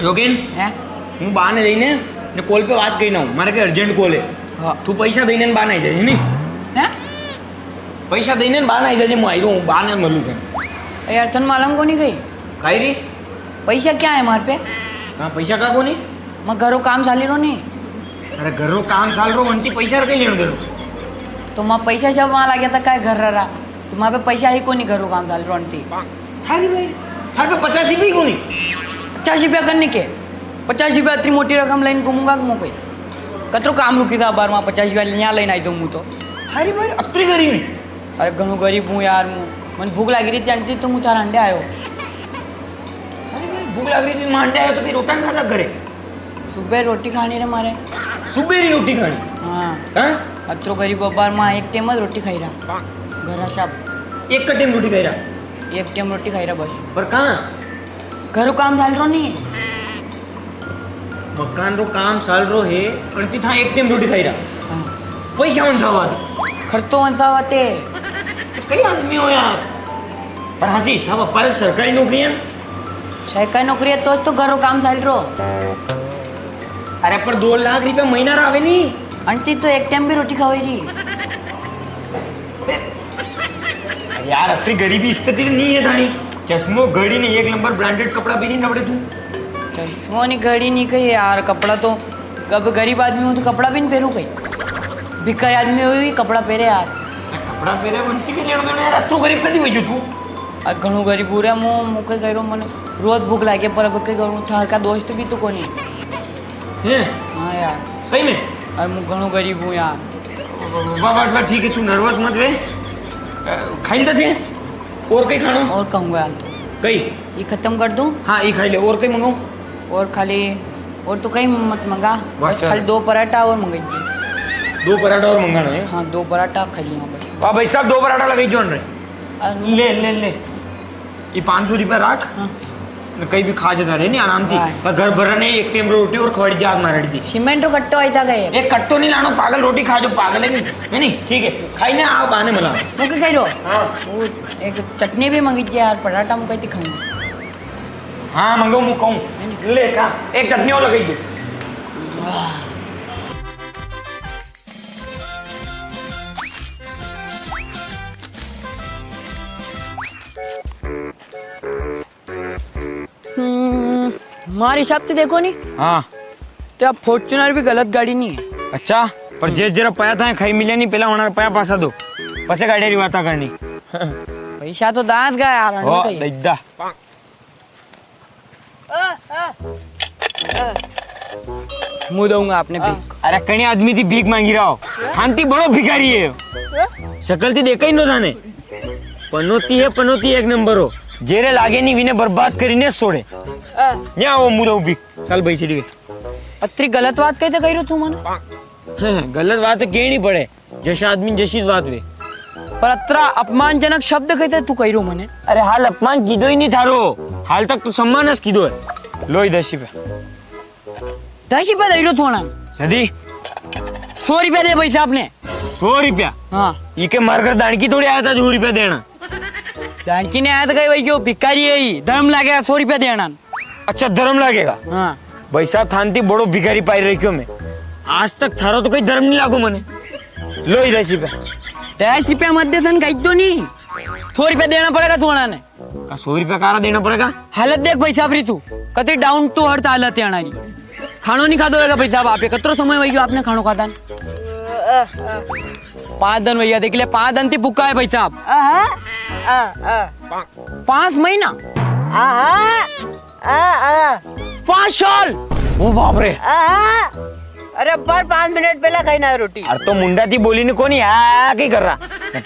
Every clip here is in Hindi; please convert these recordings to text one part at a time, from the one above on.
યોગેન હે હું બાને જઈને ને કોલ पे વાત કરીને આવું મારે કે અર્જન્ટ કોલ હે તું પૈસા દઈને ને બાને આવી જાય ને હે પૈસા દઈને ને બાને આવી જાય હું આવ્યો હું બાને મળું છું यार तन मालूम को नहीं गई કાઈ રી पैसा क्या है मार पे हाँ पैसा का कोनी मैं घरों काम चाली रो नहीं अरे घर रो काम चाल रो वंती पैसा कहीं लेने देनो तो मैं पैसा जब वहाँ लगे था क्या घर रहा तो वहाँ पे पैसा ही को नहीं घरों काम चाली रो नहीं थारी भाई थार पे 50 रुपये को नहीं 50 रुपया करने के 50 रुपया इतनी मोटी रकम लाइन घूमूंगा कि मुझे कतरो काम रुकी था बार वहाँ 50 रुपया यहाँ लाइन आई दो मुँह तो थारी भाई अतरी गरीब अरे घणो गरीब हूँ यार मैं मन भूख लगी रही थी आंटी तो मुँह तारा अंडे आयो भूख लग रही थी मांडे आयो तो कहीं रोटा नहीं खाता करे सुबह रोटी खानी रे मारे सुबह री रोटी खानी हाँ हाँ अतरो गरीब बार माँ एक टाइम रोटी खाई रहा घरा साहब एक का टाइम रोटी खाई रहा एक टाइम रोटी खाई रहा बस पर कहाँ घरों काम चाल रो नहीं मकान रो काम चाल रो है पण ती था एक टाइम रोटी खाई रहा हाँ पैसा वन सवाल खर्च तो वंसा वाते कई आदमी हो यार पर हंसी था वो पर सरकारी नौकरी है सरकारी नौकरी है तो घरों काम चाल रो अरे पर 2 लाख रुपया महीना रावे नहीं आंटी तो एक टाइम भी रोटी खावे रही यार अपनी गरीबी स्थिति नहीं है थानी चश्मो घड़ी नहीं एक नंबर ब्रांडेड कपड़ा भी नहीं नवड़े तू चश्मों नहीं घड़ी नहीं कही यार कपड़ा तो कब गरीब आदमी हूँ तो कपड़ा भी नहीं पहनू कहीं भिखारी आदमी हुई कपड़ा पहरे यार कपड़ा पहरे बनती के लेना देना यार तू गरीब कदी हुई तू और घणो गरीब पूरा मुँह कहीं कह मन रोज भूख लागे पर अब कहीं करूँ थार का दोस्त भी तो कोनी है हाँ यार सही में और मैं घणो गरीब हूँ यार बाबा ठीक है तू नर्वस मत वे खाई लेता थे और कहीं खाना और कहूँगा यार तो कहीं ये खत्म कर दूँ हाँ ये खाई ले और कहीं मंगाऊँ और खाली और तो कहीं मत मंगा बस खाली 2 पराठा और मंगाई थी 2 पराठा और मंगाना है हाँ 2 पराठा खाई लूँगा बस वाह भाई साहब 2 पराठा लगाई जोन रहे ले ले ले ये 500 रुपया रख हाँ कहीं भी खा जाता रहे नहीं आराम थी पर घर भरा नहीं एक टाइम रोटी और खड़ी जाग मार दी सीमेंट कट्टो आई था गए एक कट्टो नहीं लानो पागल रोटी खा जो पागल है नहीं ठीक है खाई ना आप आने मला मुझे कह रो हाँ वो एक चटनी भी मंगी थी यार पराठा मुझे थी खाऊंगा हाँ मंगाऊ मुँह कहूँ ले खा एक चटनी और लगाई दो हमारे हिसाब से देखो नहीं हाँ तो अब फॉर्च्यूनर भी गलत गाड़ी नहीं है अच्छा पर जे जरा पया था खाई मिले नहीं पहला होना पया पासा दो पसे गाड़ी री वाता करनी पैसा तो दांत गया यार ओ दैदा मुँह दूंगा आपने भीख अरे कहीं आदमी थी भीख मांगी रहा हो खानती बड़ो भिखारी है शकल थी देखा ही नो थाने पनोती एक नंबर हो जेरे लागे नहीं विने बर्बाद करीने सोड़े न्या वो मुदो भीख चल भाई सीढ़ी अत्री गलत बात कहते कही रो तू मने गलत बात है कहीं नहीं पड़े जैसा आदमी जैसी बात वे पर अत्रा अपमानजनक शब्द कहते तू कही रो मने अरे हाल अपमान कीधो ही नहीं थारो हाल तक तो सम्मान हस कीधो है लो 10 रुपया 10 रुपया दे रो थोड़ा सदी 100 रुपया दे पैसा आपने 100 रुपया हाँ ये के मारकर दानकी थोड़ी आया था 2 रुपया देना जानकी ने आया था कहीं वही क्यों भिखारी है ही धर्म लगेगा 100 रुपया देना अच्छा धर्म लगेगा हाँ भाई साहब थानती बड़ो भिखारी पाई रही क्यों मैं आज तक थारो तो कोई धर्म नहीं लागू मने लो 10 रुपया 10 रुपया मत दे सन कहीं तो नहीं 100 रुपया देना पड़ेगा थोड़ा ने का 100 रुपया कारा देना पड़ेगा हालत देख भाई साहब री तू कतरी डाउन टू अर्थ हालत है आनारी खानो नहीं खादो रहेगा भाई साहब आप कतरो समय वही आपने खानो खाता 5 दिन भैया देख ले 5 दिन थी भूखा है भाई साहब 5 महीना 5 साल ओ बाप रे अरे पर 5 मिनट पहला खाई ना रोटी अरे तो मुंडा थी बोली ने कोनी आ की कर रहा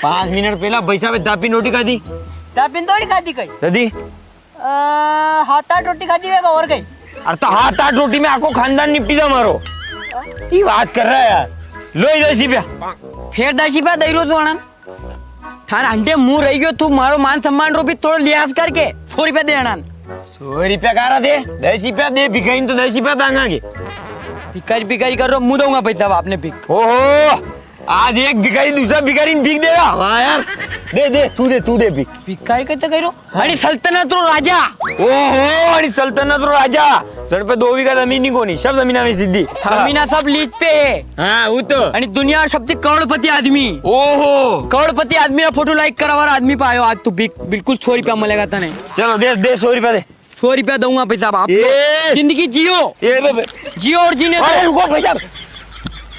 5 मिनट पहला भाई साहब दापी रोटी खा दी दापिन थोड़ी खाती कहीं दादी हाथ 8 रोटी खाती है और कहीं अरे तो हाथ 8 रोटी में आको खानदान निपटी था मारो ये बात कर रहा है यार लो 10 रुपया फिर 10 रुपया दे रो तो थार अंडे मुंह रही गयो तू मारो मान सम्मान रो भी थोड़ा लिहाज करके 100 रुपया दे 100 रुपया कारा दे 10 रुपया दे भिखारी तो 10 रुपया दांगागे भिखारी भिखारी कर रो मुंह दूंगा भाई साहब आपने भिख ओहो आज एक भिखारी दूसरा भिखारी भीख देगा। वाह यार, दे तू दे भीख। भिकारी कहते करो आणि सल्तनत रो राजा। ओहो, आणि सल्तनत रो राजा सर पे 2 बीघा जमीन नहीं कोनी, सब जमीन में सिद्धि। जमीना सब लीज पे है। हाँ वो तो। आणि दुनिया सबसे करोड़पति आदमी। ओहो, करोड़पति आदमी का फोटो लाइक करावर आदमी पायो आज तू बिल्कुल 100 रुपया मिलेगा तने। चलो दे 100 रुपया दे। 100 रुपया दूंगा पैसा बाप। ये जिंदगी जियो, जियो और जीने अरे दो। रुको भैया,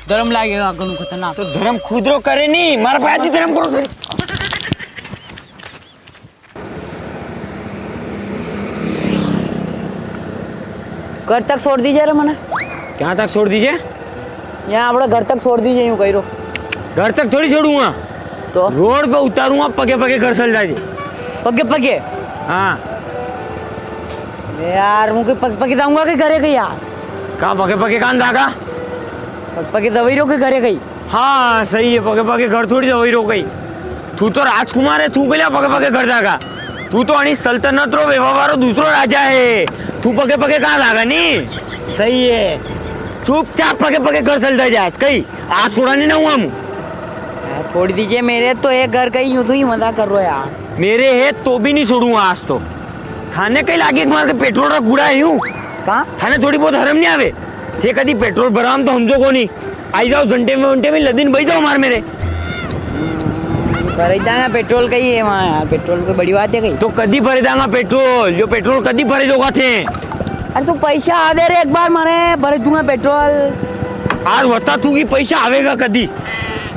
धर्म लागेगा गनु खतरनाक। तो धर्म खुद रो करे नहीं, मारा पाया थी धर्म करो। घर तक छोड़ दीजिए रे मने। क्या तक छोड़ दीजिए? यहाँ अपने घर तक छोड़ दीजिए यूं कह रो। घर तक थोड़ी छोड़ूंगा, तो रोड पे उतारूंगा, पगे पगे घर चल जाएगी। पगे पगे हाँ यार मुझे पग पगे जाऊंगा कि घरे गई यार। कहाँ पगे पगे कान जागा? पग पगे दवाई रो के घरे गई। हाँ सही है, पगे पगे घर थोड़ी वही रो गई। तू तो राजकुमार है, तू के लिए पगे पगे घर जागा? तू तो आणि सल्तनत रो व्यवहारो दूसरो राजा है, तू पगे पगे कहाँ जागा नहीं? सही है, चुपचाप पगे पगे घर चलता जा। कहीं आज छोड़ाने ना हुआ मुँह। छोड़ दीजिए मेरे तो एक घर कहीं यूं तो ही मजा कर रो यार। मेरे है तो भी नहीं छोड़ूंगा आज तो। थाने कहीं लागे मार के पेट्रोल रा गुड़ा है यूं। कहाँ थाने थोड़ी बहुत हरम नहीं आवे थे, कदी पेट्रोल भराम तो हमको को नहीं। आई जाओ घंटे में लदिन बही जाओ मार मेरे। भरे जाएगा पेट्रोल कहीं है वहाँ यार, पेट्रोल कोई बड़ी बात है कहीं? तो कदी भरे जाऊंगा पेट्रोल, जो पेट्रोल कदी भरे जोगा थे। अरे तू पैसा आ दे रे एक बार मारे भरे दूंगा पेट्रोल। आज बता तू की पैसा आवेगा कदी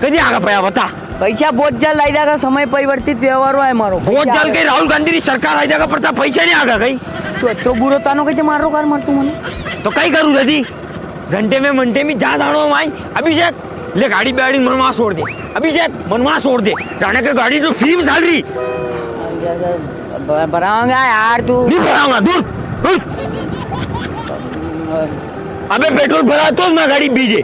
कदी आगा पाया बता। पैसा बहुत जल्द आई जाएगा, समय परिवर्तित व्यवहार है मारो। बहुत जल्द के राहुल गांधी की सरकार आ जाएगा, पड़ता पैसा नहीं आगा कहीं। तो बुरो तानो कैसे मार रो कार मार तू मने? तो कहीं करूँ दादी, घंटे में जा जानो माई। अभिषेक ले गाड़ी बैड़ी मनवा छोड़ दे, अभिषेक मनवा छोड़ दे, जाने के गाड़ी तो फ्री में चल रही। भराऊंगा यार तू। नहीं भराऊंगा, दूर। अबे पेट्रोल भरा तो ना गाड़ी बीजे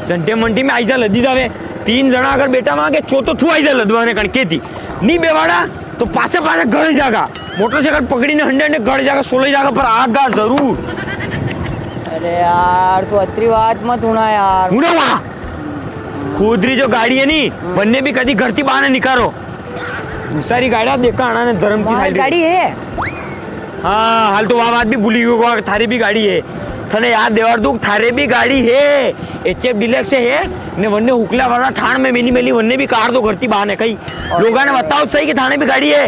घंटे में आई जा लदी जावे। 3 जना अगर बेटा मांगे छो तो थू आई जा लदवाने कणके थी नहीं बेवाड़ा तो पासे घर जागा। मोटरसाइकिल पकड़ी ने हंडे घर जागा, 16 जागा पर आगा जरूर। अरे यार तू अत्री बात मत होना यार। उड़ा वहाँ खुदरी जो गाड़ी है नी बनने भी कभी घर थी बाहर निकालो। दूसरी गाड़ियां देखा आना ने धर्म की साइड गाड़ी है। हाँ हाल तो वहाँ बात भी भूली गई, थारी भी गाड़ी है। थने याद देवार दू थारे भी गाड़ी है, HF डिलक्स है ने वन्ने हुकला वाला ठाण में मिली मिली वन्ने भी कार दो घर थी बाहर है कहीं। लोगों ने बताओ सही कि थाने भी गाड़ी है।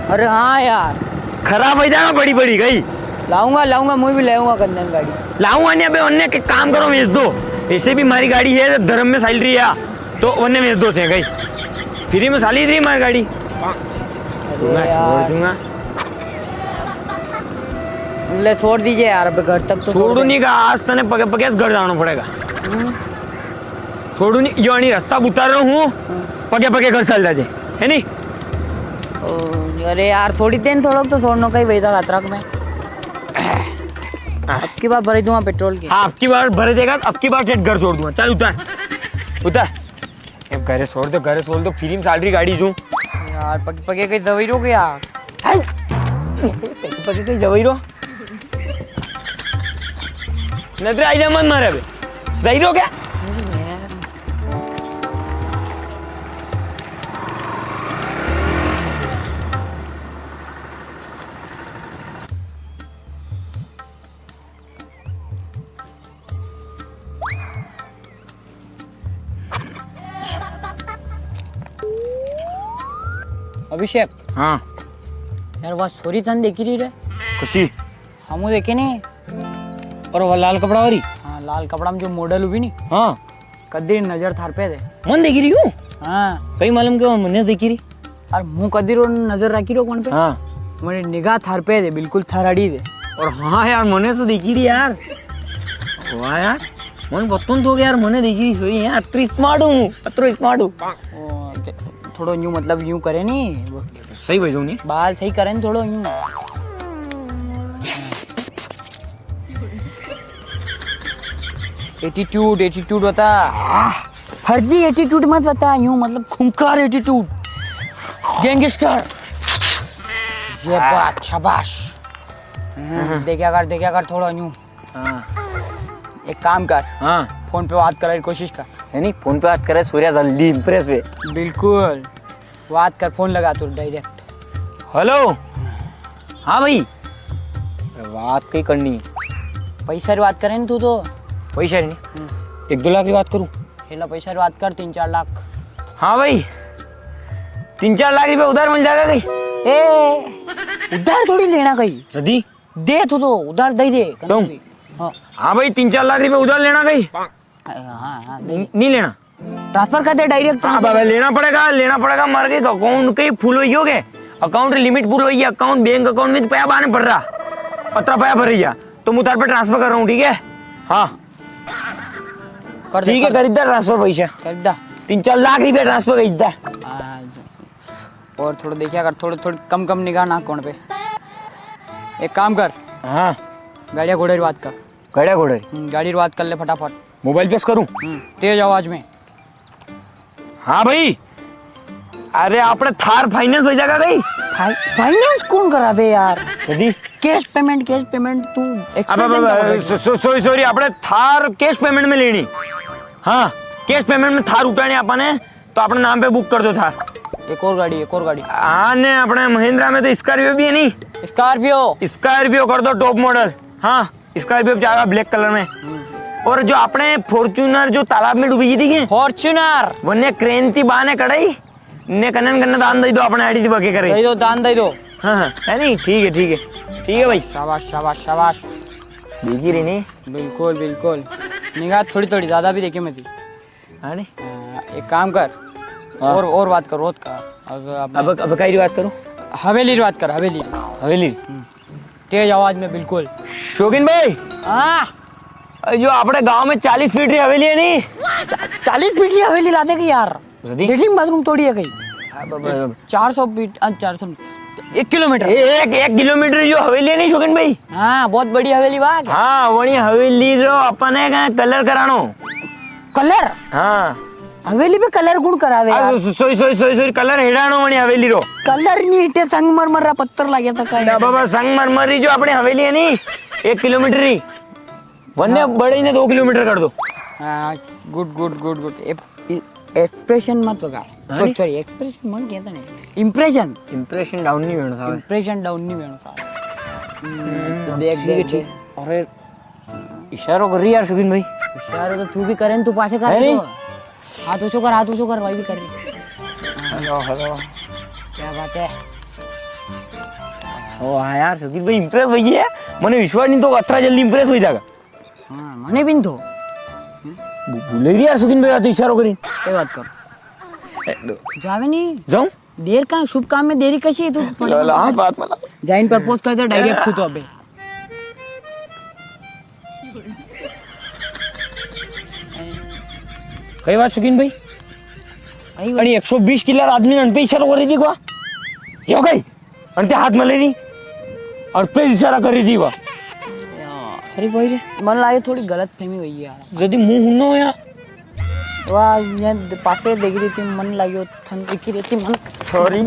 अरे हाँ यार खराब हो जाएगा बड़ी बड़ी गई। लाऊंगा मुझे भी लाऊंगा कंदन गाड़ी लाऊंगा नहीं, अबे वन्ने के काम करो बेच दो। ऐसे भी हमारी गाड़ी है धर्म में साइल रही है तो वन्ने बेच दो थे गई, फ्री में साली रही हमारी गाड़ी। छोड़ दीजिए यार, अब घर तक तो छोड़ू नहीं का, आज तने पगे पगे घर जाना पड़ेगा। छोड़ू नहीं, यो नहीं रास्ता उतार रहा हूँ, पगे पगे घर चल जाए है नहीं। अरे यार छोड़ी देन थोड़ा तो छोड़ना कहीं वही था अतरक में। अब की बार भर दूंगा पेट्रोल की। हाँ अब की बार भरे देगा, अब की बार घर छोड़ दूंगा। चल उतार उतार, अब घरे छोड़ दो फ्री में सैलरी गाड़ी जू यार। पगे पगे कहीं दवाई रो यार, पगे कहीं दवाई रो नजर आई जा मत मारे। जाई रो क्या अभिषेक? हाँ यार वह छोरी तन देखी रही रे खुशी हमू देखे नहीं। और वो लाल कपड़ा वाली? हाँ लाल कपड़ा में जो मॉडल हुई नहीं, हाँ कदी नजर थार पे दे। मन देखी रही हूँ? हाँ कई मालूम के मन देखी रही। और मुंह कदी रो नजर रखी रो कौन पे? हाँ मेरी निगाह थार पे दे, बिल्कुल थरड़ी दे। और हाँ यार मने तो देखी रही यार। वाह यार मन बतन तो यार मने देखी रही सोई है। अत्र स्मार्ट हूँ थोड़ो यूं मतलब यूं करे नहीं, सही भाई नहीं बाल सही करे थोड़ो यूं। एटीट्यूड बता, फर्जी एटीट्यूड मत बता, यूं मतलब खूंखार एटीट्यूड, गैंगस्टर। ये बात शाबाश। देखा कर थोड़ा यूं। हाँ एक काम कर, हाँ फोन पे बात करने की कोशिश कर। है नहीं फोन पे बात करे सूर्या जल्दी इम्प्रेस वे बिल्कुल बात कर, फोन लगा तू डायरेक्ट। हेलो हाँ भाई बात कहीं करनी पैसा की बात करें ना तू तो। पैसा नहीं 1-2 लाख की बात करूँ हेला पैसा की बात कर, 3-4 लाख। हाँ भाई 3-4 लाख रुपए उधार मिल जाएगा कहीं ए उधार थोड़ी लेना कहीं, सदी दे तू तो उधार दे दे तुम? हाँ हाँ भाई 3-4 लाख रुपए उधार लेना कहीं हाँ नहीं लेना ट्रांसफर कर दे डायरेक्ट। हाँ बाबा लेना पड़ेगा मर गए अकाउंट कहीं फुल हुई हो गए अकाउंट लिमिट फुल हुई है अकाउंट बैंक अकाउंट में पैसा बाने पड़ रहा पत्रा पैसा भर रही तुम उधार पे ट्रांसफर कर रहा हूँ ठीक है हाँ कर दे, ठीक है कर इधर ट्रांसफर पैसा कर दा। 3-4 लाख रुपए ट्रांसफर कर इधर और थोड़ा देखिए अगर थोड़े कम निगाह ना अकाउंट पे। एक काम कर, हाँ गाड़िया घोड़े की बात कर। गड़ा घोड़े गाड़ी की बात कर ले फटाफट। मोबाइल पे करूँ तेज आवाज में। हाँ भाई अरे आपने थार फाइनेंस हो जाएगा कहीं फाइनेंस कौन करावे यार, सदी कैश पेमेंट तू सॉरी आपने थार कैश पेमेंट में लेनी हाँ कैश पेमेंट में थार उठानी आपने तो अपने नाम पे बुक कर दो थार। एक और गाड़ी हाँ ने अपने महिंद्रा में तो स्कॉर्पियो भी है नहीं स्कॉर्पियो कर दो टॉप मॉडल। हाँ स्कॉर्पियो जाएगा ब्लैक कलर में। और जो अपने फॉर्च्यूनर जो तालाब में डूबी थी फॉर्च्यूनर वन्य क्रेंती बाने कड़ाई ने कन्नन कन्नन दान दे दो अपने आईडी बके करे दे दो, दान दे दो। हाँ है नहीं ठीक है भाई शाबाश देखी रही नहीं बिल्कुल निगाह थोड़ी ज्यादा भी देखे मैं थी। हाँ नहीं एक काम कर और बात कर रोज का। अब कई बात करूं हवेली की बात कर। हवेली तेज आवाज में बिल्कुल। शौकीन भाई हाँ जो अपने गांव में 40 फीट की हवेली है नहीं 40 फीट की हवेली लाते की यार, लेटरिन बाथरूम तोड़ी है कहीं। 400 फीट 400 1 किलोमीटर एक किलोमीटर जो हवेली है नहीं शौकीन भाई हाँ बहुत बड़ी हवेली बाग। हाँ वही हवेली रो अपने कलर करानो कलर हाँ हवेली पे कलर गुण करावे यार। सोई कलर हेडानो वणी हवेली रो कलर नहीं इटे संगमरमर पत्थर लाग्या था काय बाबा संगमरमरी जो अपनी हवेली है नी 1 किलोमीटर ही वन्य बड़े ने 2 किलोमीटर कर दो। हाँ गुड एक्सप्रेशन मत लगा सॉरी एक्सप्रेशन मन कहता नहीं इंप्रेशन डाउन नहीं होना था। देख अरे इशारो कर रही यार शौकीन भाई इशारो तो तू भी करे तू पासे कर रही हाथ ऊंचो कर भाई भी कर रही। हेलो क्या बात है ओ हाँ यार शौकीन भाई इम्प्रेस हुई है मैंने विश्वास नहीं तो अतरा जल्दी इम्प्रेस हो जाएगा। हाँ मने बिन तो भूले रही यार शौकीन भाई तो इशारो करी ये बात कर जावे नहीं जाऊं देर का शुभ काम में देरी कशी है तू बात मला जाइन प्रपोज कर दे डायरेक्ट तू तो अबे कई बात शौकीन भाई आणि 120 किलो आदमी अन पे इशारा कर रही थी क्या यो गई अन ते हाथ में ले रही और पे इशारा कर रही थी वाह अरे भाई रे मन लागे थोड़ी गलत फहमी हुई यार यदि मुंह हुन्नो या वाह ये पासे देख रही थी मन लागे थन दिखी रहती मन सॉरी